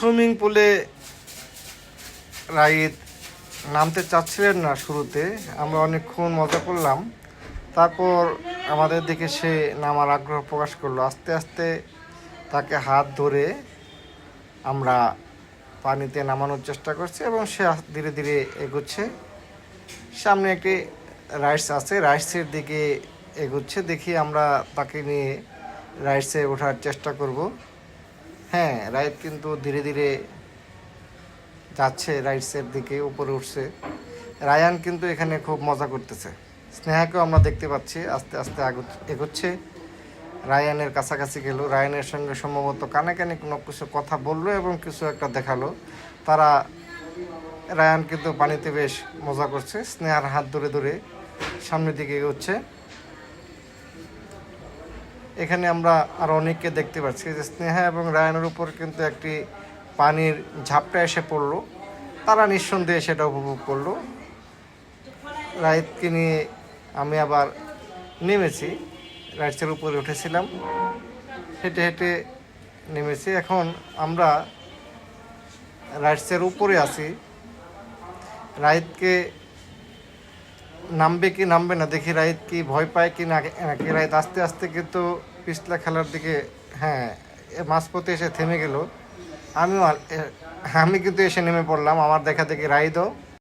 Swimming পুলে ride নামতে চাচ্ছিলেন না শুরুতে। আমরা অনেকক্ষণ মজা করলাম, তারপর আমাদের দিকে সে নামার আগ্রহ প্রকাশ করলো। আস্তে আস্তে তাকে হাত ধরে আমরা পানিতে নামানোর চেষ্টা করছি এবং সে ধীরে ধীরে এগোচ্ছে। সামনে একটি রাইডস আছে, রাইডসের দিকে এগোচ্ছে। দেখি আমরা তাকে নিয়ে রাইডসে ওঠার চেষ্টা করব। হ্যাঁ, রাইড কিন্তু ধীরে ধীরে যাচ্ছে, রাইডসের দিকে উপরে উঠছে। রায়ান কিন্তু এখানে খুব মজা করতেছে। স্নেহাকেও আমরা দেখতে পাচ্ছি আস্তে আস্তে এগোচ্ছে। রায়ানের কাছাকাছি গেল, রায়ানের সঙ্গে সম্ভবত কানে কানে কোনো কিছু কথা বললো এবং কিছু একটা দেখালো। তারা রায়ান কিন্তু পানিতে বেশ মজা করছে, স্নেহার হাত ধরে ধরে সামনের দিকে এগোচ্ছে। এখানে আমরা আরও অনেককে দেখতে পাচ্ছি যে স্নেহা এবং রায়ানের উপর কিন্তু একটি পানির ঝাপটা এসে পড়লো। তারা নিঃসন্দেহে সেটা উপভোগ করলো। রাইডকে নিয়ে আমি আবার নেমেছি, রাইডসের উপরে উঠেছিলাম, হেঁটে হেঁটে নেমেছি। এখন আমরা রাইডসের উপরে আছি। রাইডকে নামবে কি নামবে না দেখি, রাইড কি ভয় পায় কি নাকি রাইড আস্তে আস্তে কিন্তু পিছলা খেলার দিকে, হ্যাঁ, মাঝপথে এসে থেমে গেল। আমি কিন্তু এসে নেমে পড়লাম। আমার দেখা দেখি রাইডও